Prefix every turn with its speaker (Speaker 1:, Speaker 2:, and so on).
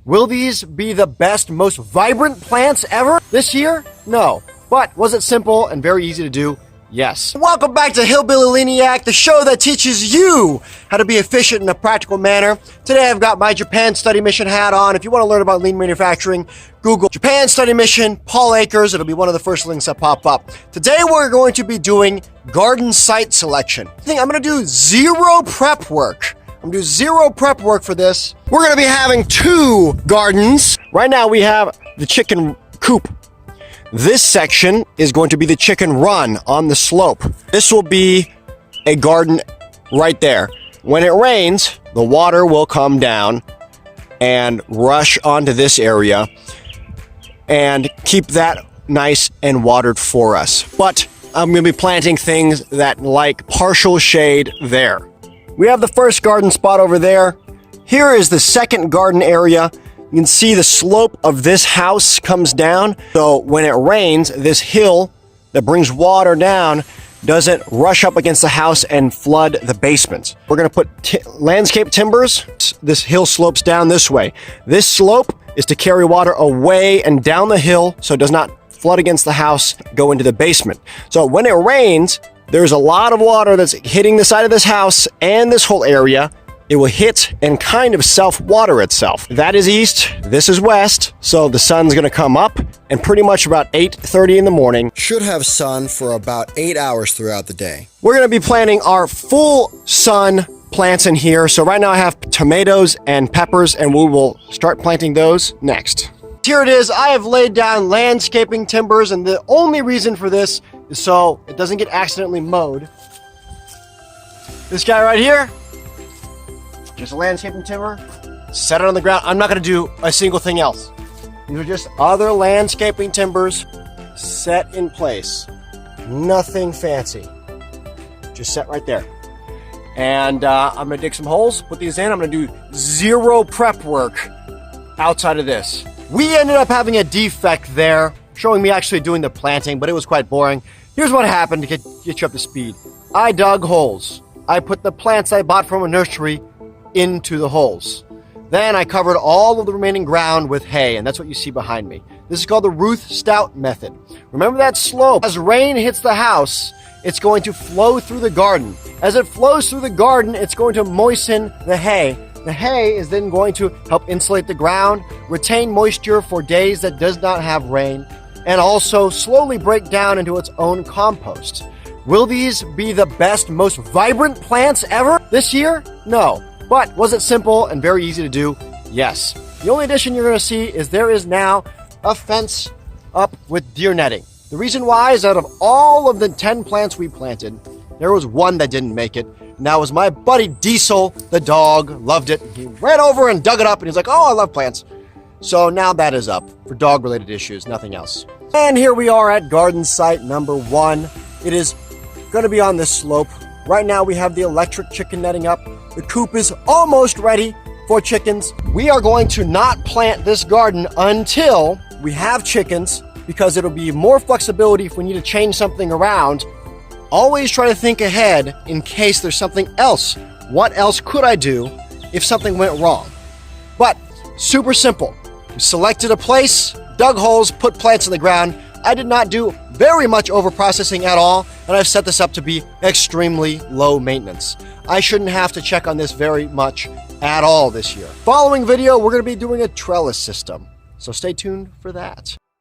Speaker 1: Will these be the best, most vibrant plants ever this year? No. But was it simple and very easy to do? Yes. Welcome back to Hillbilly Leniac, the show that teaches you how to be efficient in a practical manner. Today I've got my Japan Study Mission hat on. If you want to learn about lean manufacturing, Google Japan Study Mission, Paul Akers. It'll be one of the first links that pop up. Today we're going to be doing garden site selection. I'm going to do zero prep work. I'm going to do zero prep work for this. We're going to be having two gardens. Right now we have the chicken coop. This section is going to be the chicken run on the slope. This will be a garden right there. When it rains, the water will come down and rush onto this area and keep that nice and watered for us. But I'm going to be planting things that like partial shade there. We have the first garden spot over there. Here is the second garden area. You can see the slope of this house comes down. So when it rains, this hill that brings water down doesn't rush up against the house and flood the basement. We're going to put landscape timbers. This hill slopes down this way. This slope is to carry water away and down the hill so it does not flood against the house, go into the basement. So when it rains, there's a lot of water that's hitting the side of this house and this whole area. It will hit and kind of self-water itself. That is east, this is west, so the sun's gonna come up, and pretty much about 8:30 in the morning. Should have sun for about 8 hours throughout the day. We're gonna be planting our full sun plants in here. So right now I have tomatoes and peppers, and we will start planting those next. Here it is. I have laid down landscaping timbers, and the only reason for this is so it doesn't get accidentally mowed. This guy right here, just a landscaping timber, set it on the ground. I'm not going to do a single thing else. These are just other landscaping timbers set in place. Nothing fancy. Just set right there. And I'm going to dig some holes, put these in. I'm going to do zero prep work outside of this. We ended up having a defect there, showing me actually doing the planting, but it was quite boring. Here's what happened to get you up to speed. I dug holes. I put the plants I bought from a nursery into the holes. Then I covered all of the remaining ground with hay, and that's what you see behind me. This is called the Ruth Stout method. Remember that slope. As rain hits the house, it's going to flow through the garden. As it flows through the garden, it's going to moisten the hay. The hay is then going to help insulate the ground, retain moisture for days that does not have rain, and also slowly break down into its own compost. Will these be the best, most vibrant plants ever this year? No. But was it simple and very easy to do? Yes. The only addition you're going to see is there is now a fence up with deer netting. The reason why is out of all of the 10 plants we planted, there was one that didn't make it. And that was my buddy Diesel, the dog, loved it. He ran over and dug it up and he's like, oh, I love plants. So now that is up for dog-related issues, nothing else. And here we are at garden site number 1. It is going to be on this slope. Right now we have the electric chicken netting up. The coop is almost ready for chickens. We are going to not plant this garden until we have chickens, because it'll be more flexibility if we need to change something around. Always try to think ahead in case there's something else. What else could I do if something went wrong? But super simple. We selected a place, dug holes, put plants in the ground. I did not do very much over processing at all, and I've set this up to be extremely low maintenance. I shouldn't have to check on this very much at all this year. Following video, we're going to be doing a trellis system, so stay tuned for that.